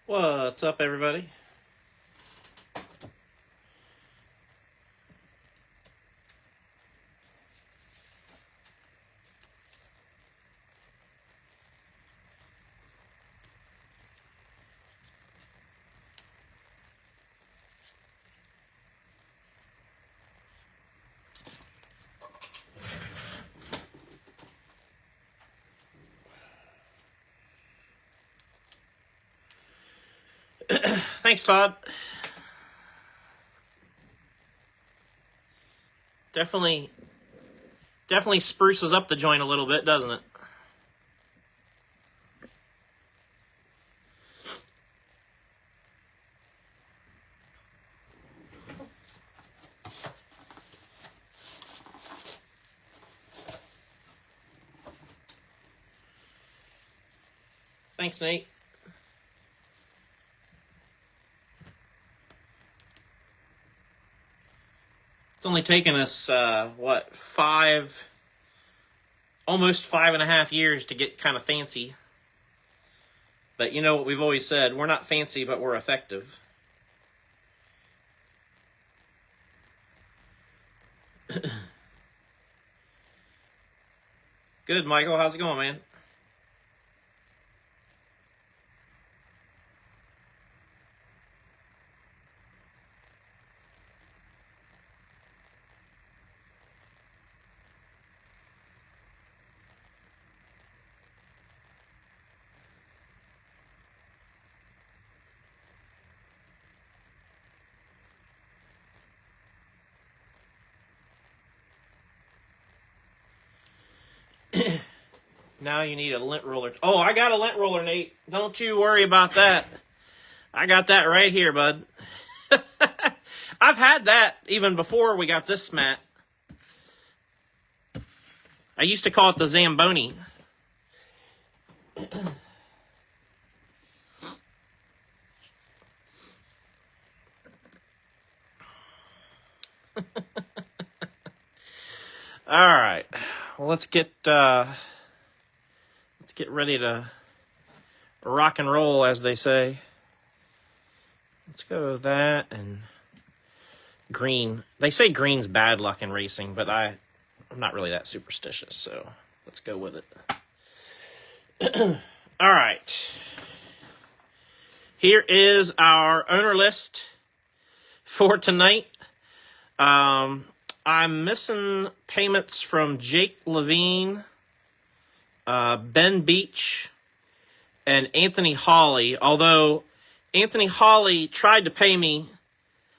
What's up, everybody? Thanks, Todd. Definitely spruces up the joint a little bit, doesn't it? Thanks, Nate. It's only taken us, almost 5.5 years to get kind of fancy. But you know what we've always said, we're not fancy, but we're effective. Good, Michael. How's it going, man? Now you need a lint roller. Oh, I got a lint roller, Nate. Don't you worry about that. I got that right here, bud. I've had that even before we got this mat. I used to call it the Zamboni. All right. Well, let's get ready to rock and roll, as they say. Let's go with that and green. They say green's bad luck in racing, but I'm not really that superstitious, so let's go with it. All right. Here is our owner list for tonight. I'm missing payments from Jake Levine, Ben Beach, and Anthony Hawley, although Anthony Hawley tried to pay me.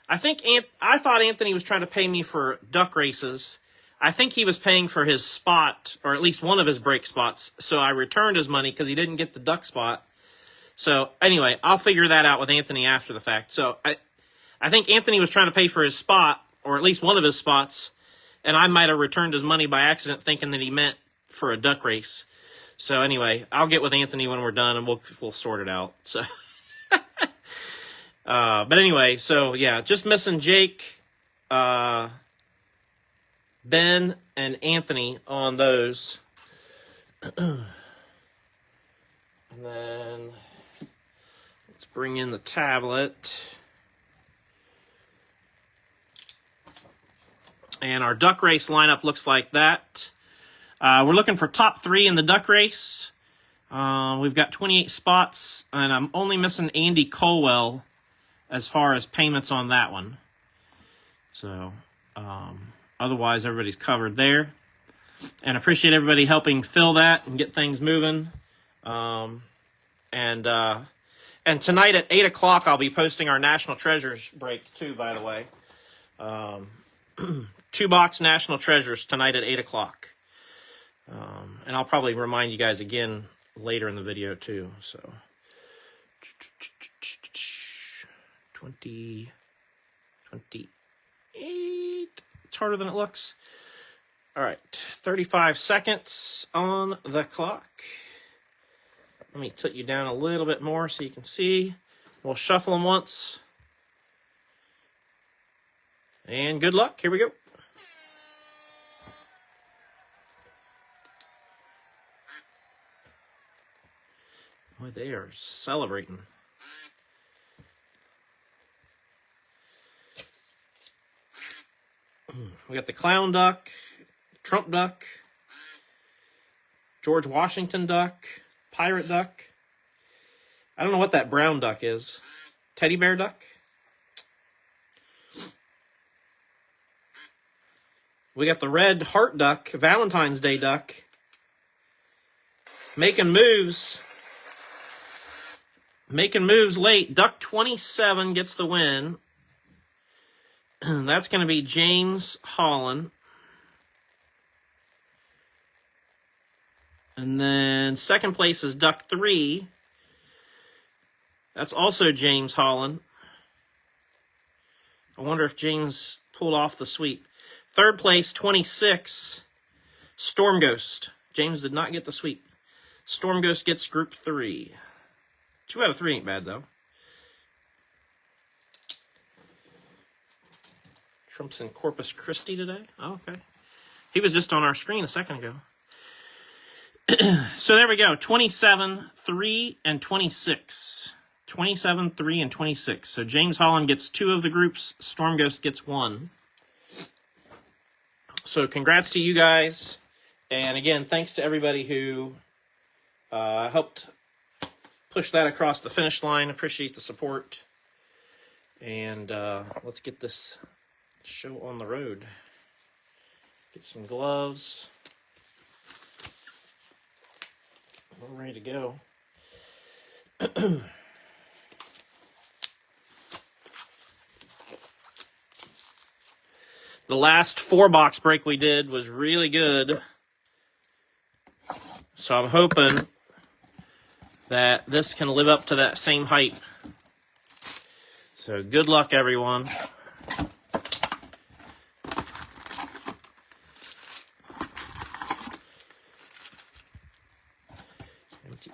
I thought Anthony was trying to pay me for duck races. I think he was paying for his spot, or at least one of his break spots, so I returned his money because he didn't get the duck spot. So anyway, I'll figure that out with Anthony after the fact. So I think Anthony was trying to pay for his spot, or at least one of his spots, and I might have returned his money by accident thinking that he meant for a duck race. So anyway, I'll get with Anthony when we're done, and we'll sort it out. So, but anyway, so yeah, just missing Jake, Ben, and Anthony on those. And then let's bring in the tablet. And our duck race lineup looks like that. We're looking for top 3 in the duck race. We've got 28 spots, and I'm only missing Andy Colwell as far as payments on that one. So, otherwise, everybody's covered there. And appreciate everybody helping fill that and get things moving. And tonight at 8 o'clock, I'll be posting our National Treasures break, too, by the way. 2-box National Treasures tonight at 8 o'clock. And I'll probably remind you guys again later in the video, too. So, 20, 28, It's harder than it looks. All right, 35 seconds on the clock. Let me tilt you down a little bit more so you can see. We'll shuffle them once. And good luck. Here we go. Boy, they are celebrating. We got the clown duck, Trump duck, George Washington duck, pirate duck. I don't know what that brown duck is. Teddy bear duck. We got the red heart duck, Valentine's Day duck. Making moves. Making moves late. Duck 27 gets the win. That's going to be James Holland. And then second place is Duck 3. That's also James Holland. I wonder if James pulled off the sweep. Third place, 26, Storm Ghost. James did not get the sweep. Storm Ghost gets group 3. 2 out of 3 ain't bad, though. Trump's in Corpus Christi today. Oh, okay. He was just on our screen a second ago. So there we go. 27, 3, and 26. 27, 3, and 26. So James Holland gets 2 of the groups. Storm Ghost gets 1. So congrats to you guys. And again, thanks to everybody who helped push that across the finish line. Appreciate the support. And let's get this show on the road. Get some gloves. We're ready to go. The last 4-box break we did was really good. So I'm hoping that this can live up to that same hype. So good luck, everyone.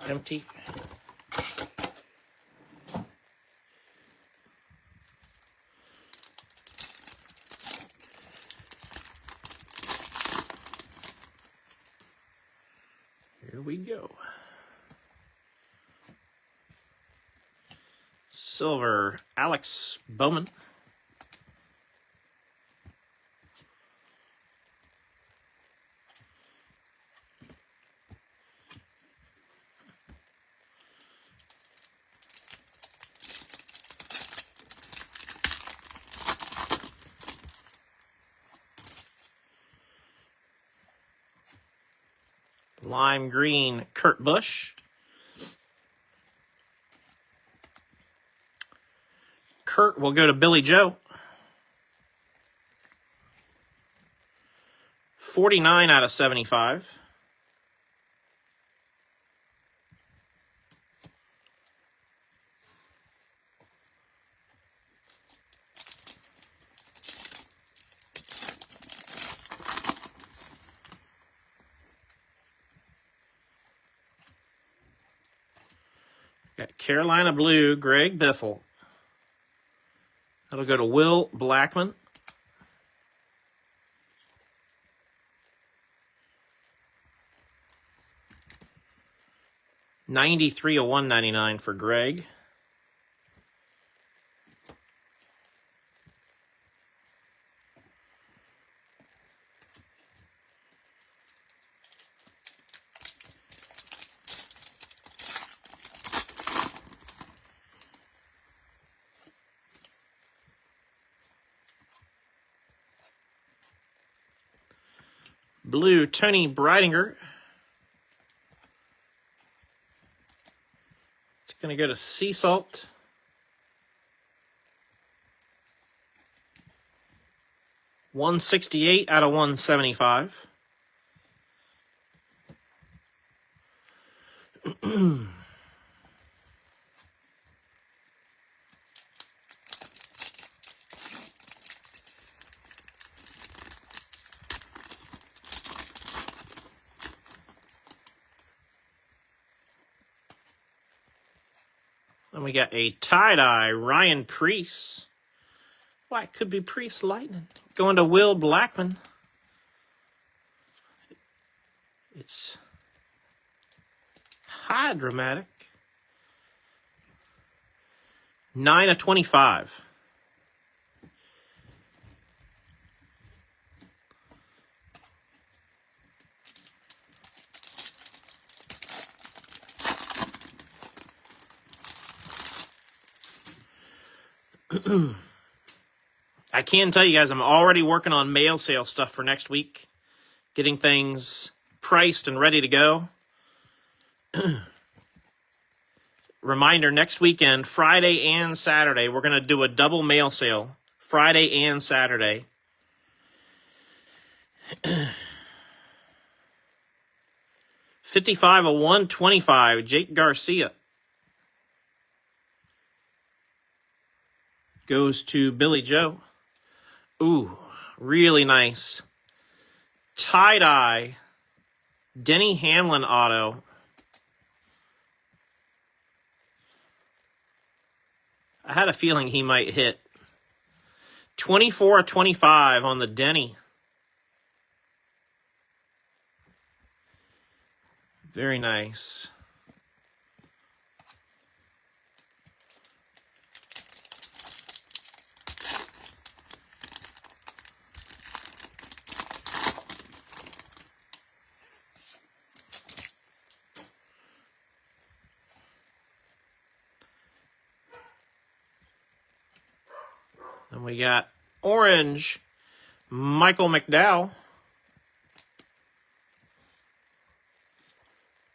Empty. Here we go. Silver, Alex Bowman. Lime green, Kurt Busch. Kurt will go to Billy Joe. 49 out of 75. Got Carolina Blue, Greg Biffle. That'll go to Will Blackman. $93 of $199 for Greg. Blue, Tony Breidinger. It's going to go to Sea Salt. $168 out of 175. Then we got a tie-dye Ryan Preece. Why, it could be Preece Lightning. Going to Will Blackman. It's high dramatic. 9/25. I can tell you guys, I'm already working on mail sale stuff for next week. Getting things priced and ready to go. Reminder, next weekend, Friday and Saturday, we're going to do a double mail sale. Friday and Saturday. $55/125, Jake Garcia. Goes to Billy Joe. Ooh, really nice. Tie-dye Denny Hamlin auto. I had a feeling he might hit. 24/25 on the Denny. Very nice. And we got orange Michael McDowell.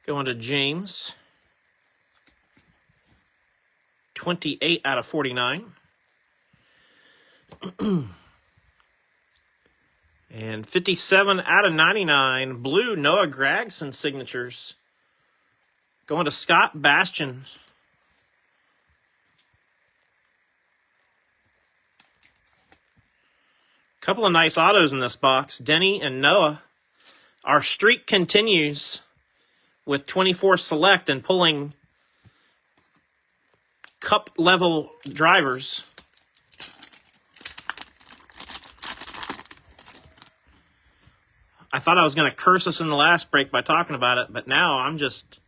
Going to James. 28/49. And 57/99, blue Noah Gragson signatures. Going to Scott Bastian. Couple of nice autos in this box. Denny and Noah. Our streak continues with 24 select and pulling cup level drivers. I thought I was going to curse us in the last break by talking about it, but now I'm just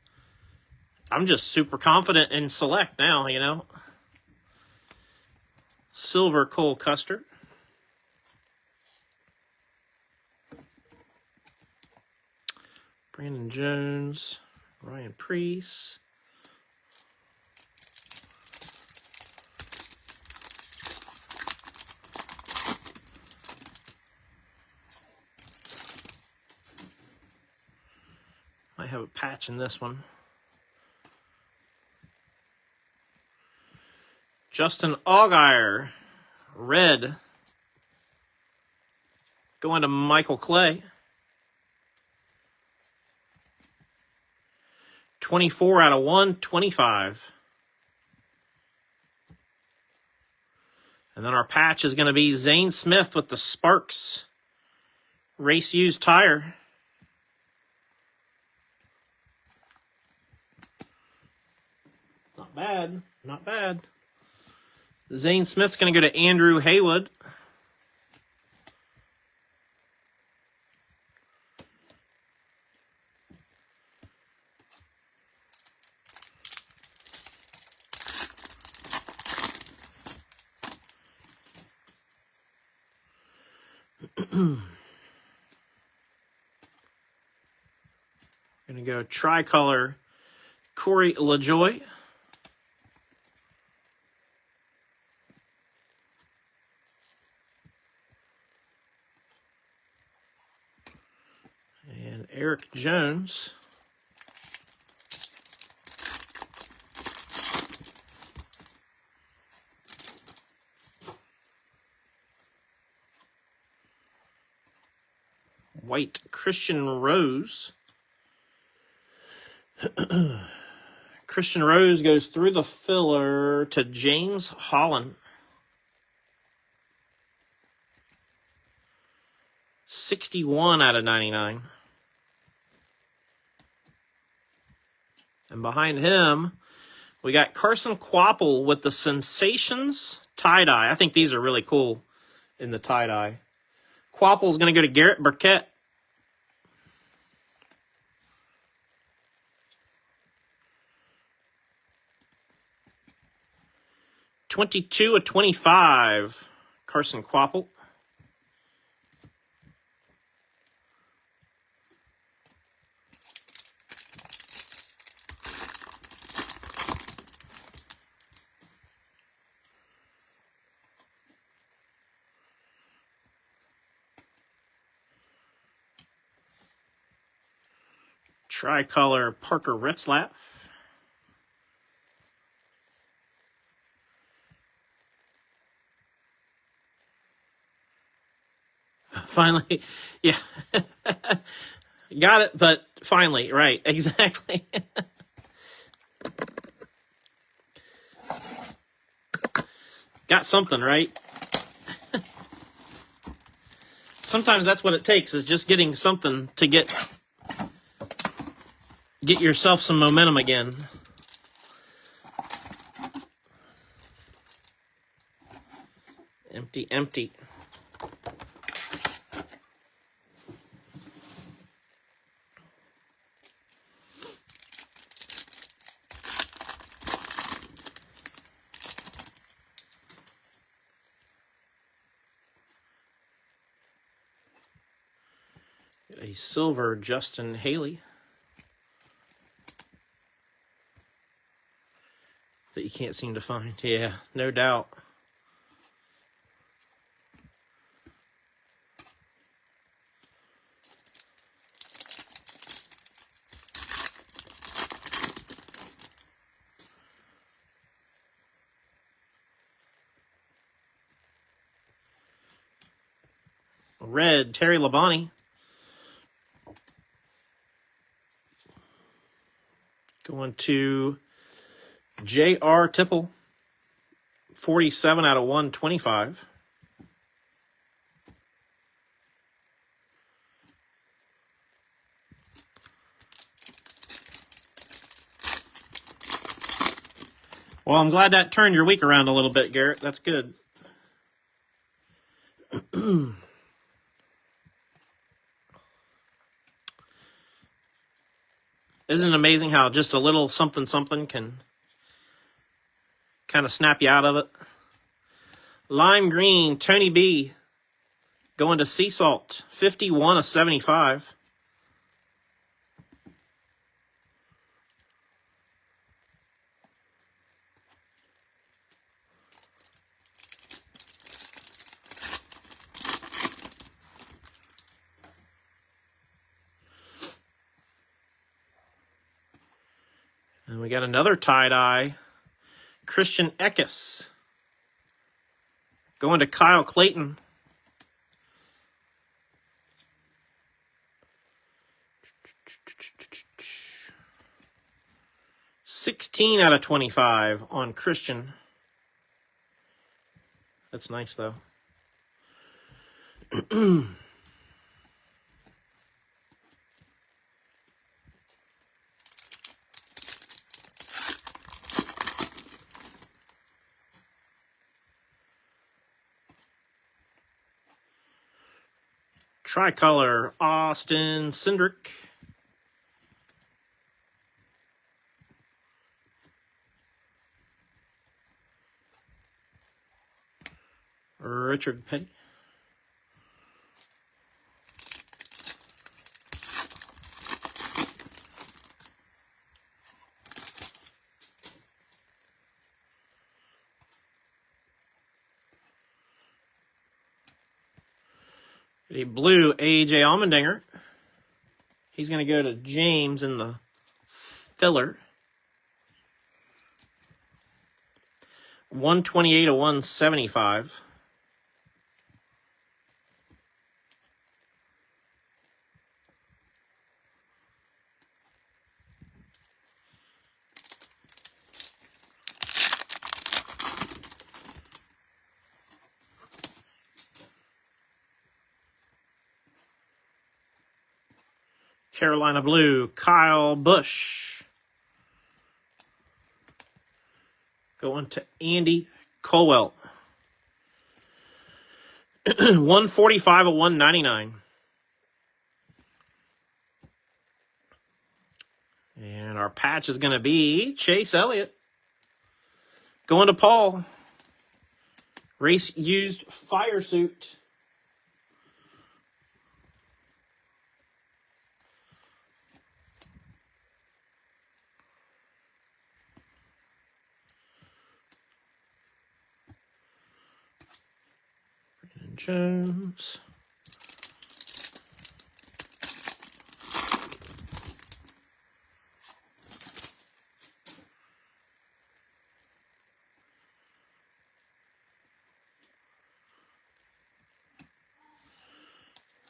super confident in select now, you know. Silver Cole Custer. Brandon Jones, Ryan Preece. I have a patch in this one. Justin Allgaier, red. Going to Michael Clay. 24/125. And then our patch is going to be Zane Smith with the Sparks race used tire. Not bad. Not bad. Zane Smith's going to go to Andrew Haywood. Going to go tricolor Corey LaJoie. And Eric Jones. White Christian Rose. Christian Rose goes through the filler to James Holland. 61/99. And behind him, We got Carson Quapple with the Sensations tie-dye. I think these are really cool in the tie-dye. Quapple's going to go to Garrett Burkett. /25, Carson Quapple. Tricolor Parker Retzlaff. Finally, yeah. Got it, but finally, right, exactly. Got something, right? Sometimes that's what it takes, is just getting something to get yourself some momentum again. Empty, empty. A silver Justin Haley that you can't seem to find. Yeah, no doubt. Red Terry Labonte. Going to J.R. Tipple, 47 out of 125. Well, I'm glad that turned your week around a little bit, Garrett. That's good. Isn't it amazing how just a little something something can kind of snap you out of it? Lime green, Tony B. Going to Sea Salt, 51 of 75. And we got another tie-dye, Christian Eckes. Going to Kyle Clayton. $16 out of 25 on Christian. That's nice, though. Tricolor Austin Cindric. Richard Petty. A blue A.J. Allmendinger. He's going to go to James in the filler. 128 of 175. Carolina blue, Kyle Busch. Going to Andy Colwell. 145 of 199. And our patch is going to be Chase Elliott. Going to Paul. Race used fire suit. Jones.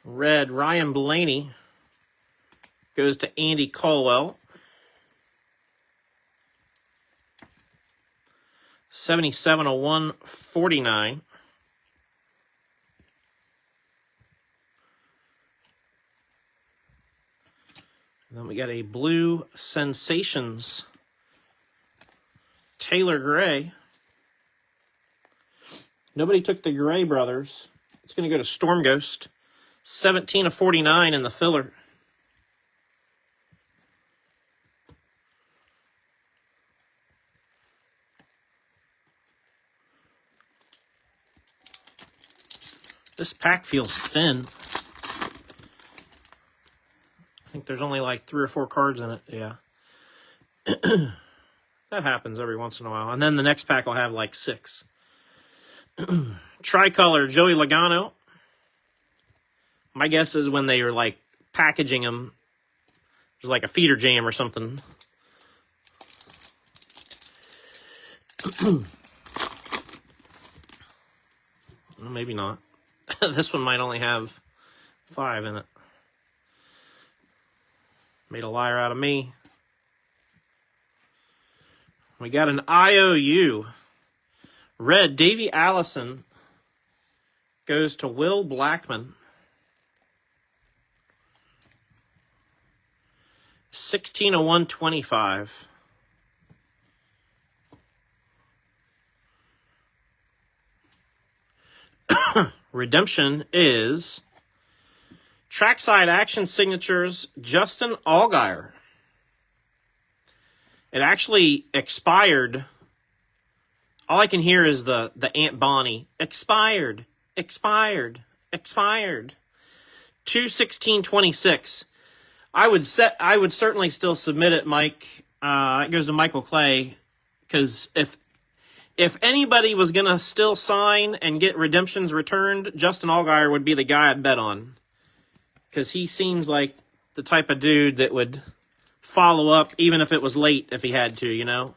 Red, Ryan Blaney goes to Andy Colwell. 77 of 149. And then we got a blue Sensations Taylor Gray. Nobody took the Gray brothers. It's going to go to Storm Ghost. 17 of 49 in the filler. This pack feels thin. I think there's only like 3 or 4 cards in it. Yeah. That happens every once in a while. And then the next pack will have like 6. Tricolor, Joey Logano. My guess is when they were like packaging them, there's like a feeder jam or something. Well, maybe not. This one might only have 5 in it. Made a liar out of me. We got an IOU. Red, Davey Allison goes to Will Blackman. 16 of 125. Redemption is Trackside Action Signatures, Justin Allgaier. It actually expired. All I can hear is the Aunt Bonnie. Expired. 2/16/26. I would certainly still submit it, Mike. It goes to Michael Clay, because if anybody was gonna still sign and get redemptions returned, Justin Allgaier would be the guy I'd bet on, because he seems like the type of dude that would follow up even if it was late if he had to, you know.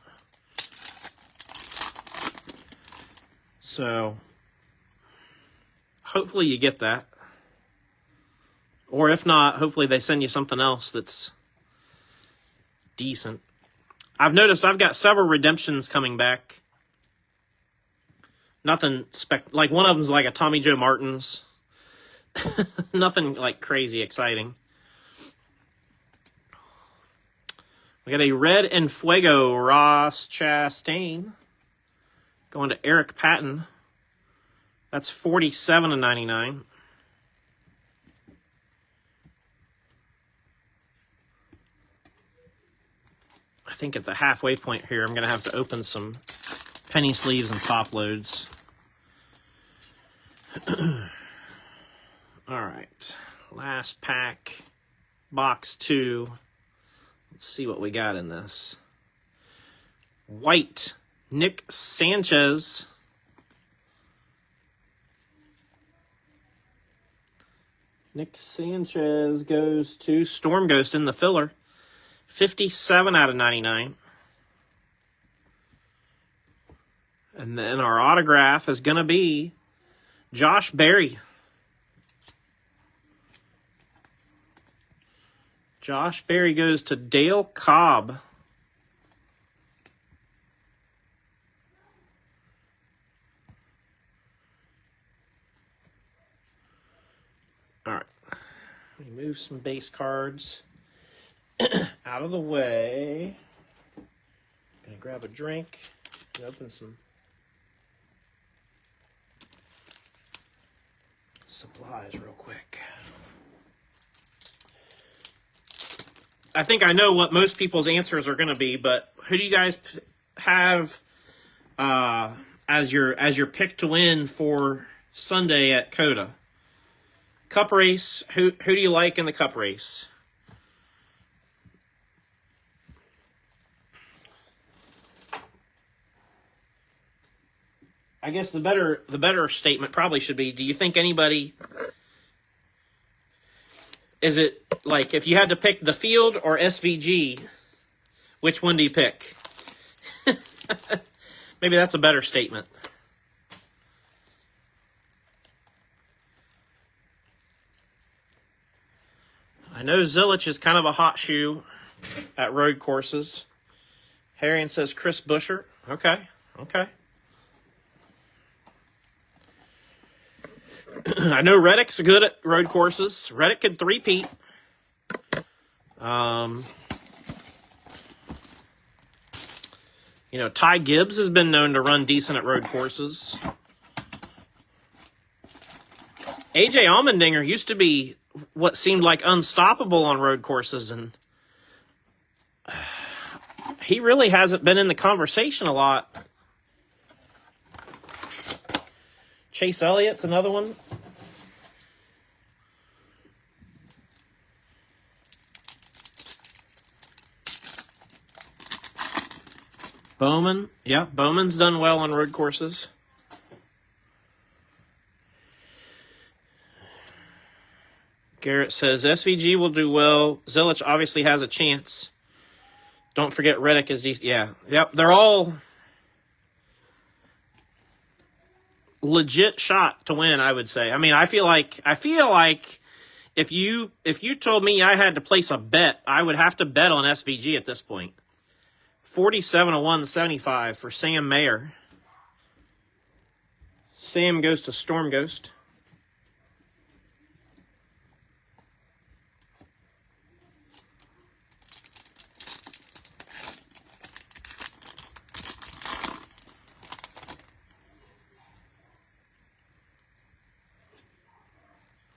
So hopefully you get that. Or if not, hopefully they send you something else that's decent. I've noticed I've got several redemptions coming back. Nothing like one of them's like a Tommy Joe Martins. Nothing like crazy exciting. We got a red and Fuego Ross Chastain going to Eric Patton. That's 47 of 99. I think at the halfway point here, I'm going to have to open some penny sleeves and top loads. All right. Last pack. Box 2. Let's see what we got in this. White. Nick Sanchez. Nick Sanchez goes to Storm Ghost in the filler. 57 out of 99. And then our autograph is going to be Josh Berry. Josh Berry goes to Dale Cobb. All right. Let me move some base cards out of the way. Gonna grab a drink. Open some supplies real quick. I think I know what most people's answers are going to be, but who do you guys have as your pick to win for Sunday at Coda? Cup race. Who do you like in the cup race? I guess the better statement probably should be, do you think anybody, is it like if you had to pick the field or SVG, which one do you pick? Maybe that's a better statement. I know Zilich is kind of a hot shoe at road courses. Harrion says Chris Buescher. Okay. I know Reddick's good at road courses. Reddick could three-peat. Ty Gibbs has been known to run decent at road courses. AJ Allmendinger used to be what seemed like unstoppable on road courses, and he really hasn't been in the conversation a lot. Chase Elliott's another one. Bowman. Yeah, Bowman's done well on road courses. Garrett says SVG will do well. Zilich obviously has a chance. Don't forget Reddick is decent. Yeah. Yep. They're all legit shot to win, I would say. I mean, I feel like if you told me I had to place a bet, I would have to bet on SVG at this point. 47-175 for Sam Mayer. Sam goes to Storm Ghost.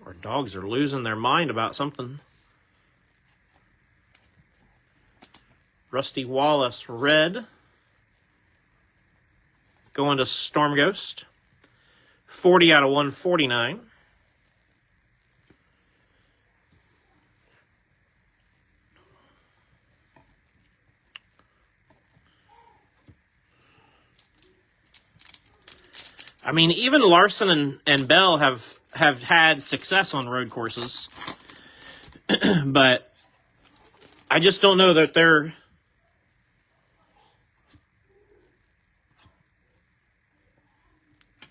Our dogs are losing their mind about something. Rusty Wallace, red. Going to Storm Ghost. 40/149. I mean, even Larson and Bell have had success on road courses. But I just don't know that they're...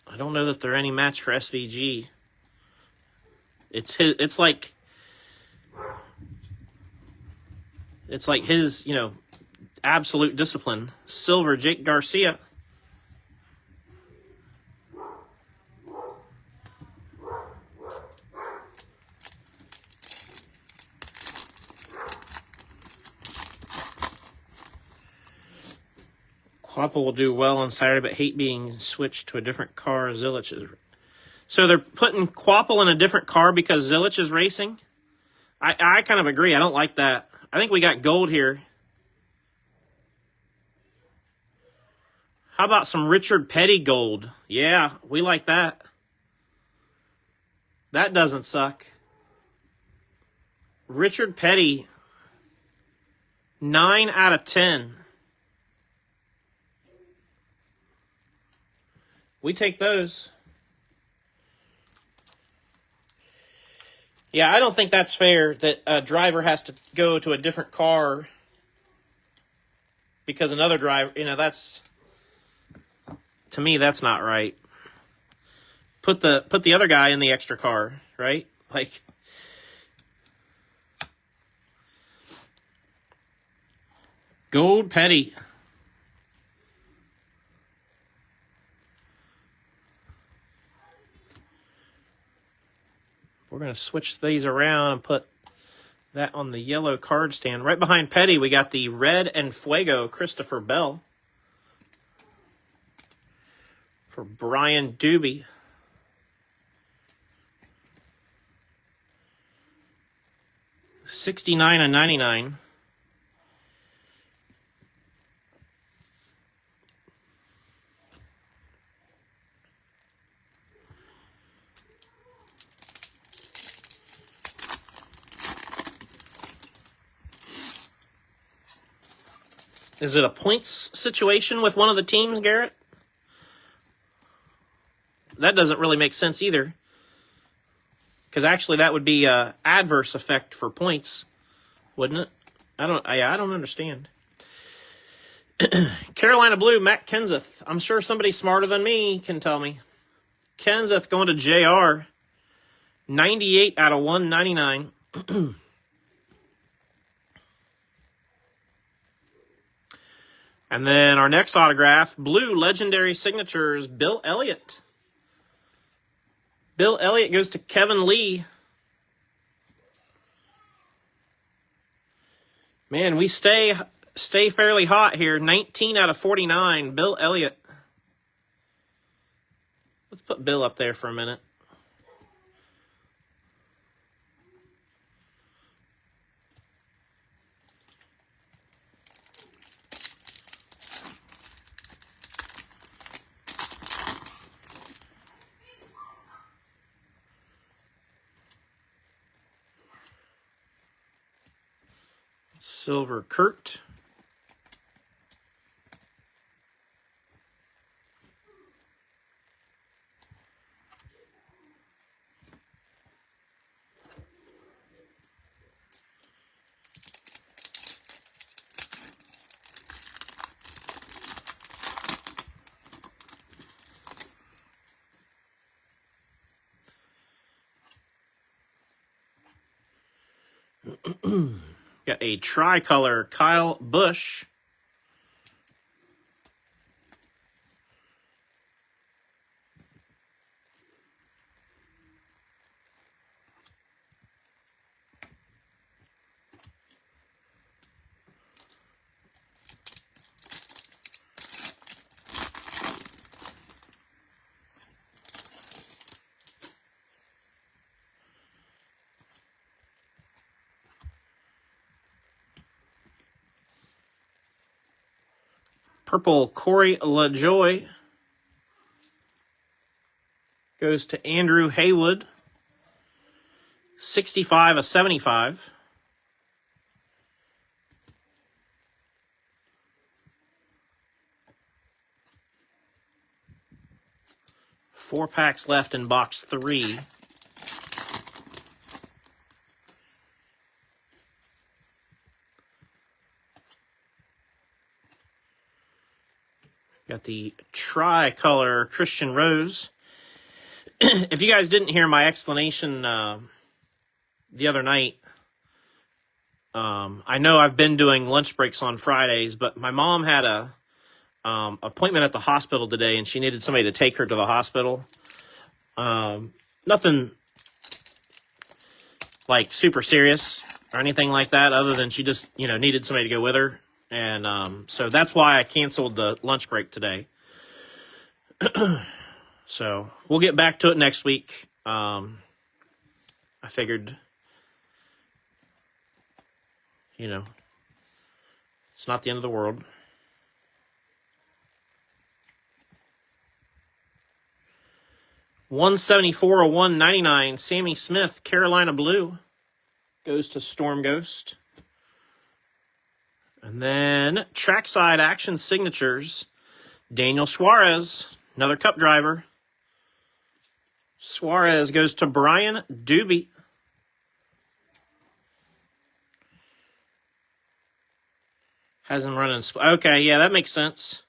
I don't know that they're any match for SVG. It's like his, absolute discipline. Silver, Jake Garcia. Quapple will do well on Saturday, but hate being switched to a different car. Zilich is... So they're putting Quapple in a different car because Zilich is racing? I kind of agree. I don't like that. I think we got gold here. How about some Richard Petty gold? Yeah, we like that. That doesn't suck. Richard Petty, 9/10. We take those. Yeah, I don't think that's fair that a driver has to go to a different car because another driver, that's... To me, that's not right. Put the other guy in the extra car, right? Like... Gold Petty. We're going to switch these around and put that on the yellow card stand. Right behind Petty, we got the red and Fuego Christopher Bell. for Brian Doobie. $69.99. Is it a points situation with one of the teams, Garrett? That doesn't really make sense either. Because actually that would be an adverse effect for points, wouldn't it? I don't understand. Carolina Blue, Matt Kenseth. I'm sure somebody smarter than me can tell me. Kenseth going to JR. 98 out of 199. And then our next autograph, Blue Legendary Signatures, Bill Elliott. Bill Elliott goes to Kevin Lee. Man, we stay fairly hot here. 19 out of 49, Bill Elliott. Let's put Bill up there for a minute. Silver Kurt. Got a tricolor Kyle Busch. Purple Corey LaJoie goes to Andrew Haywood. 65 of 75. Four packs left in box 3. Got the tricolor Christian Rose. If you guys didn't hear my explanation the other night, I know I've been doing lunch breaks on Fridays, but my mom had a appointment at the hospital today, and she needed somebody to take her to the hospital. Nothing like super serious or anything like that, other than she just needed somebody to go with her. And so that's why I canceled the lunch break today. So we'll get back to it next week. I figured, it's not the end of the world. $174 or $199. Sammy Smith, Carolina Blue, goes to Storm Ghost. And then trackside action signatures. Daniel Suarez, another Cup driver. Suarez goes to Brian Doobie. Hasn't run in... Okay, yeah, that makes sense.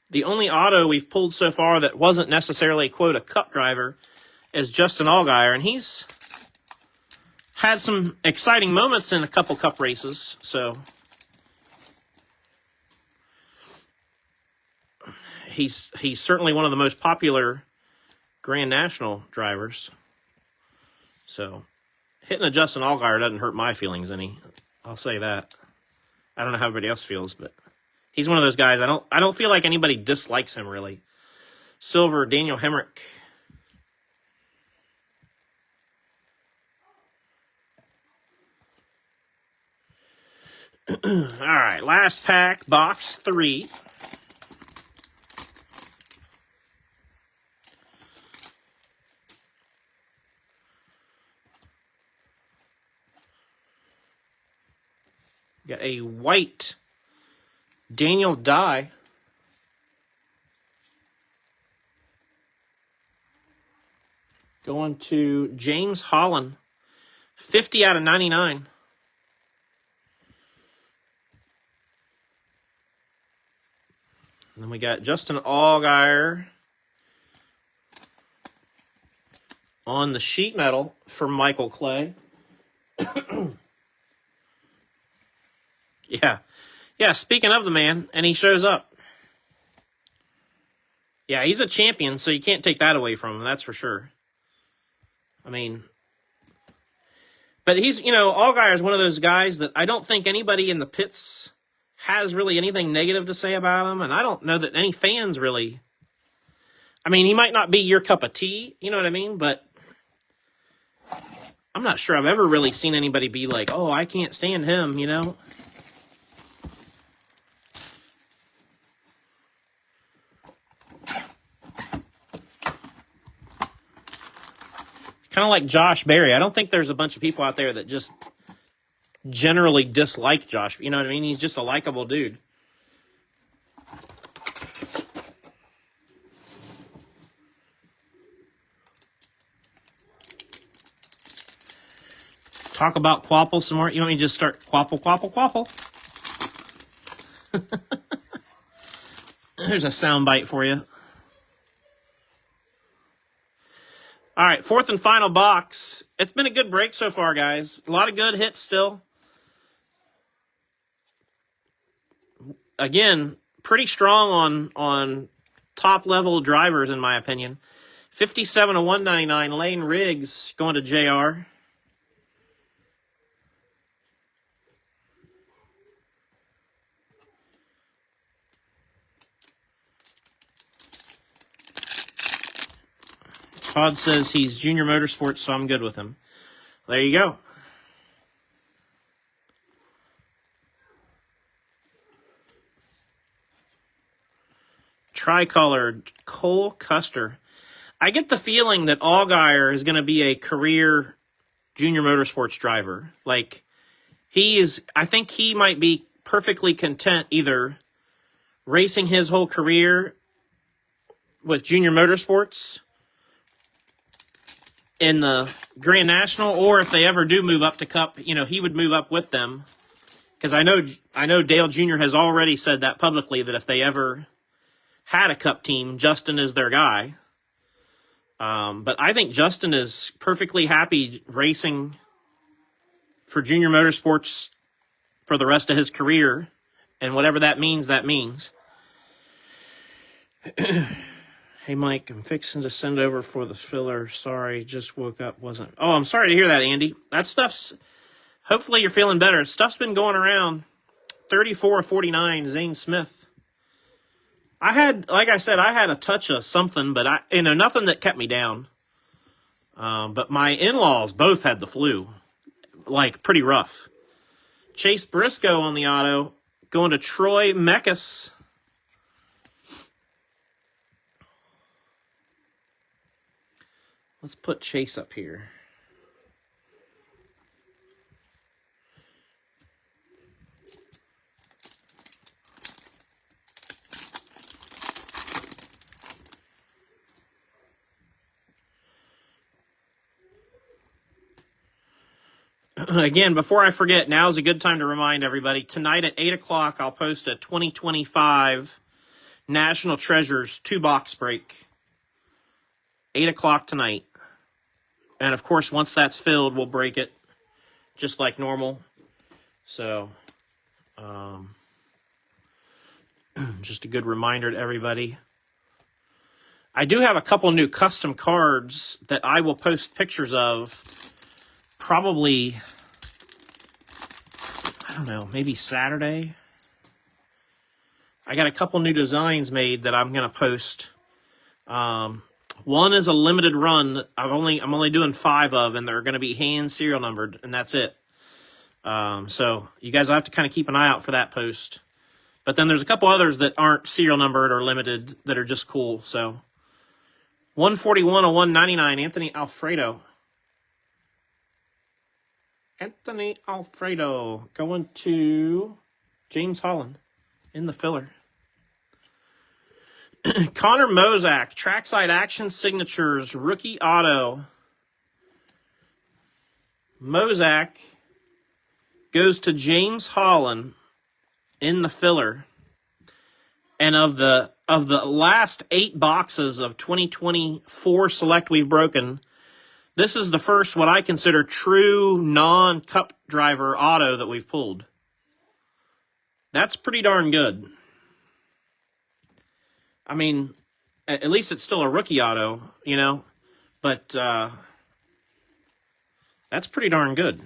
The only auto we've pulled so far that wasn't necessarily, quote, a Cup driver is Justin Allgaier, and he's had some exciting moments in a couple Cup races, so he's certainly one of the most popular Grand National drivers. So hitting a Justin Allgaier doesn't hurt my feelings any. I'll say that. I don't know how everybody else feels, but He's one of those guys. I don't feel like anybody dislikes him really. Silver, Daniel Hemrick. All right, last pack, box 3. Got a white Daniel Dye. Going to James Holland. 50 out of 99. And then we got Justin Allgaier on the sheet metal for Michael Clay. Yeah, speaking of the man, and he shows up. Yeah, he's a champion, so you can't take that away from him, that's for sure. I mean, but he's, Allgaier is one of those guys that I don't think anybody in the pits has really anything negative to say about him, and I don't know that any fans really. I mean, he might not be your cup of tea, you know what I mean? But I'm not sure I've ever really seen anybody be like, oh, I can't stand him, Kind of like Josh Berry. I don't think there's a bunch of people out there that just generally dislike Josh. You know what I mean? He's just a likable dude. Talk about Quapple some more. You want me to just start Quapple, Quapple, Quapple? There's a sound bite for you. All right, 4th and final box. It's been a good break so far, guys. A lot of good hits still. Again, pretty strong on top-level drivers, in my opinion. 57 of 199, Lane Riggs going to JR. Todd says he's Junior Motorsports, so I'm good with him. There you go. Tricolored Cole Custer. I get the feeling that Allgaier is going to be a career Junior Motorsports driver. Like, I think he might be perfectly content either racing his whole career with Junior Motorsports in the Grand National, or if they ever do move up to Cup, he would move up with them. Because I know Dale Jr. has already said that publicly, that if they ever had a Cup team, Justin is their guy. But I think Justin is perfectly happy racing for Junior Motorsports for the rest of his career, and whatever that means, that means. Hey, Mike, I'm fixing to send over for the filler. Sorry, just woke up, wasn't. Oh, I'm sorry to hear that, Andy. That stuff's, hopefully you're feeling better. Stuff's been going around. 34 of 49, Zane Smith. Like I said, I had a touch of something, but nothing that kept me down. But my in-laws both had the flu. Like, pretty rough. Chase Briscoe on the auto, going to Troy Mekis. Let's put Chase up here. Again, before I forget, now's a good time to remind everybody, tonight at 8 o'clock, I'll post a 2025 National Treasures 2-box break. 8 o'clock tonight. And, of course, once that's filled, we'll break it just like normal. So, just a good reminder to everybody. I do have a couple new custom cards that I will post pictures of probably, I don't know, maybe Saturday. I got a couple new designs made that I'm going to post. One is a limited run. I'm only doing 5 of, and they're going to be hand serial numbered, and that's it. So you guys will have to kind of keep an eye out for that post. But then there's a couple others that aren't serial numbered or limited that are just cool. So 141 of 199, Anthony Alfredo. Anthony Alfredo going to James Holland in the filler. Connor Mozak, Trackside Action Signatures, rookie auto. Mozak goes to James Holland in the filler. And of the last 8 boxes of 2024 Select we've broken, this is the first what I consider true non-cup driver auto that we've pulled. That's pretty darn good. I mean, at least it's still a rookie auto, you know, but that's pretty darn good.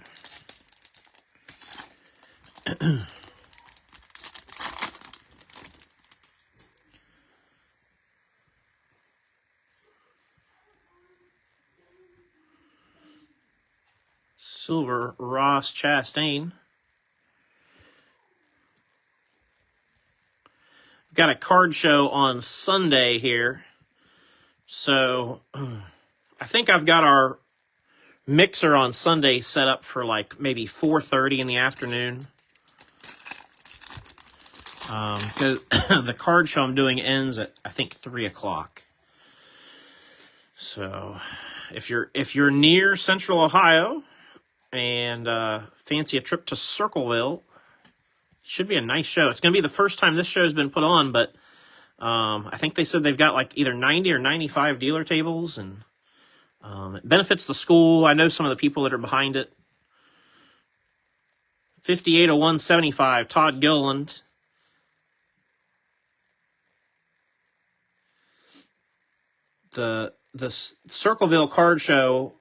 Silver Ross Chastain. Got a card show on Sunday here. So I think I've got our mixer on Sunday set up for like maybe 4:30 in the afternoon. Because the card show I'm doing ends at I think 3 o'clock. So if you're near Central Ohio and fancy a trip to Circleville, should be a nice show. It's going to be the first time this show's been put on, but I think they said they've got like either 90 or 95 dealer tables, and it benefits the school. I know some of the people that are behind it. 58 of 175, Todd Gilliland. The Circleville card show,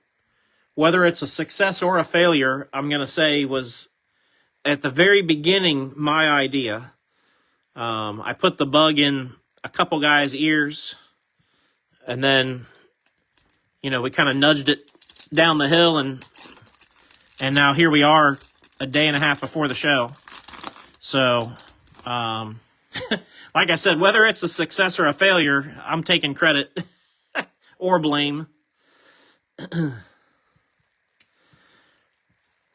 whether it's a success or a failure, I'm going to say was at the very beginning my idea. I put the bug in a couple guys' ears, and then, you know, we kind of nudged it down the hill, and now here we are a day and a half before the show. So, like I said, whether it's a success or a failure, I'm taking credit or blame.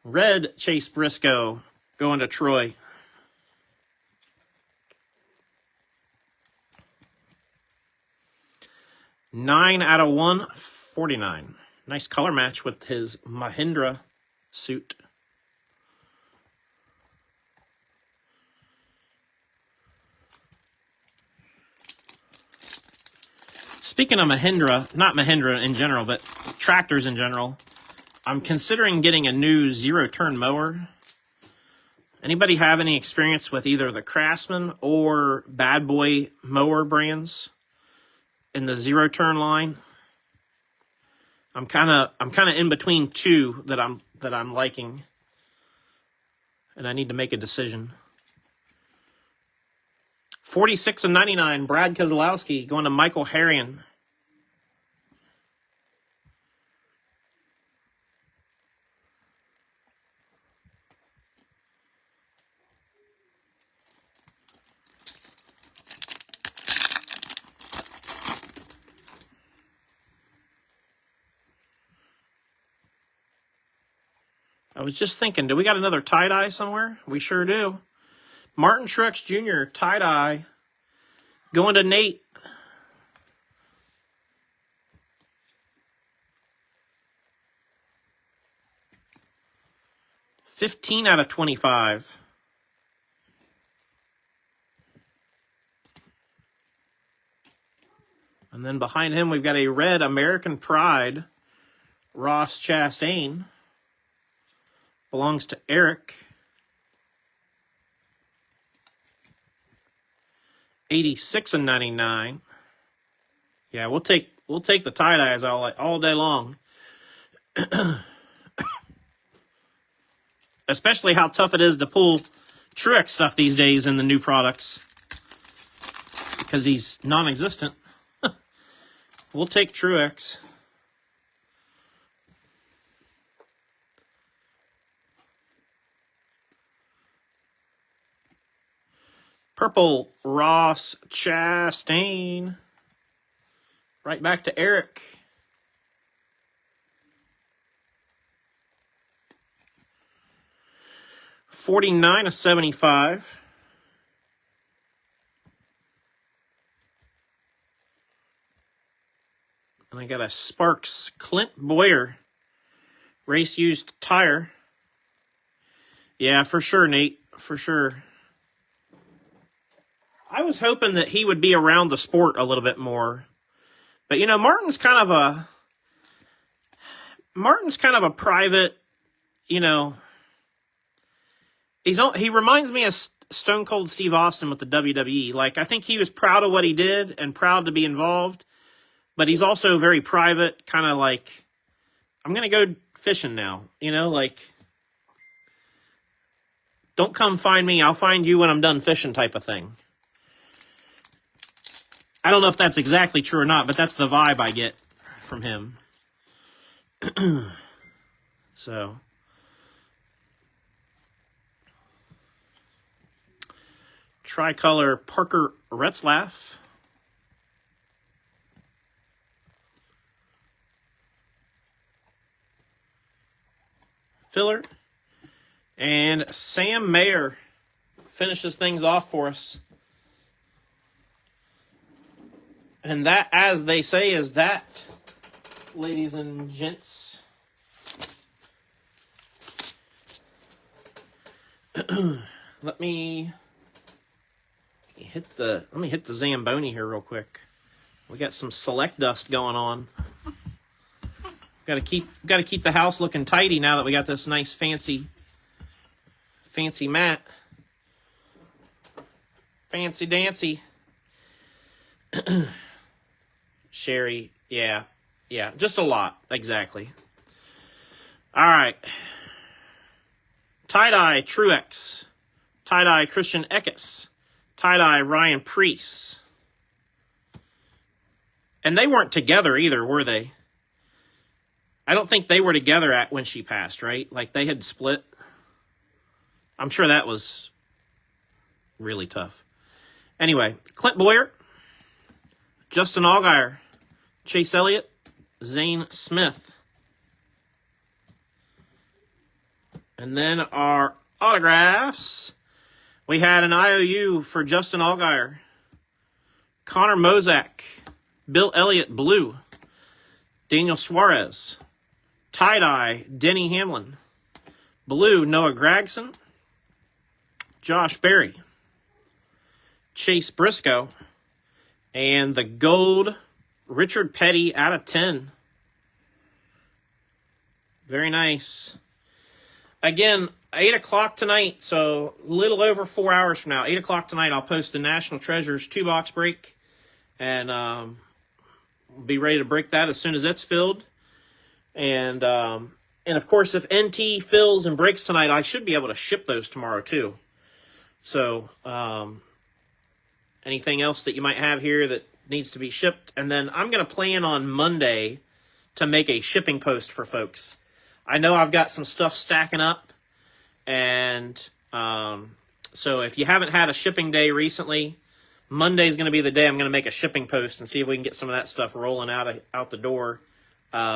Red Chase Briscoe going to Troy. Nine out of 149. Nice color match with his Mahindra suit. Speaking of Mahindra, not Mahindra in general, but tractors in general, I'm considering getting a new zero-turn mower. Anybody have any experience with either the Craftsman or Bad Boy mower brands in the zero-turn line? I'm kind of in between two that I'm liking, and I need to make a decision. 46 of 99, Brad Keselowski going to Michael Harrion. I was just thinking, do we got another tie-dye somewhere? We sure do. Martin Truex Jr., tie-dye, going to Nate. $15 out of 25. And then behind him, we've got a red American Pride, Ross Chastain. Belongs to Eric. 86 and 99. Yeah, we'll take the tie-dyes all day long. Especially how tough it is to pull Truex stuff these days in the new products. because he's non-existent. We'll take Truex. Purple Ross Chastain. Right back to Eric. $49/75. And I got a Sparks Clint Boyer race used tire. Yeah, for sure, Nate. For sure. I was hoping that he would be around the sport a little bit more. But, you know, Martin's kind of a private, you know, he reminds me of Stone Cold Steve Austin with the WWE. Like, I think he was proud of what he did and proud to be involved. But he's also very private, kind of like, I'm going to go fishing now. You know, like, don't come find me, I'll find you when I'm done fishing type of thing. I don't know if that's exactly true or not, but that's the vibe I get from him. So. Tricolor Parker Retzlaff. Filler. And Sam Mayer finishes things off for us. And that, as they say, is that, ladies and gents. Let me hit the Zamboni here real quick. We got some select dust going on. Got to keep the house looking tidy now that we got this nice fancy mat. Fancy dancy. Sherry, yeah, just a lot, exactly. All right. Tie-dye Truex. Tie-dye Christian Eckes. Tie-dye Ryan Preece. And they weren't together either, were they? I don't think they were together when she passed, right? Like, they had split. I'm sure that was really tough. Anyway, Clint Boyer, Justin Allgaier, Chase Elliott, Zane Smith. And then our autographs. We had an IOU for Justin Allgaier, Connor Mozak, Bill Elliott Blue, Daniel Suarez, tie-dye Denny Hamlin, blue Noah Gragson, Josh Berry, Chase Briscoe, and the gold Richard Petty out of 10. Very nice. Again, 8 o'clock tonight, so a little over 4 hours from now, 8 o'clock tonight, I'll post the National Treasures 2-box break, and be ready to break that as soon as it's filled. And of course, if NT fills and breaks tonight, I should be able to ship those tomorrow too. So, anything else that you might have here that needs to be shipped? And then I'm going to plan on Monday to make a shipping post for folks. I know I've got some stuff stacking up, and so if you haven't had a shipping day recently, Monday's going to be the day I'm going to make a shipping post and see if we can get some of that stuff rolling out the door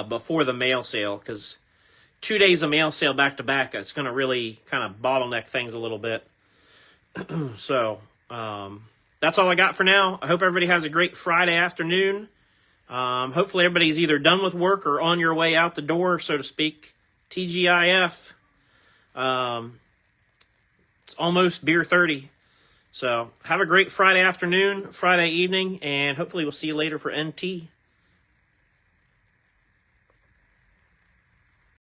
before the mail sale, because 2 days of mail sale back to back, it's going to really kind of bottleneck things a little bit. So that's all I got for now. I hope everybody has a great Friday afternoon. Hopefully everybody's either done with work or on your way out the door, so to speak. TGIF. It's almost beer 30. So have a great Friday afternoon, Friday evening, and hopefully we'll see you later for NT.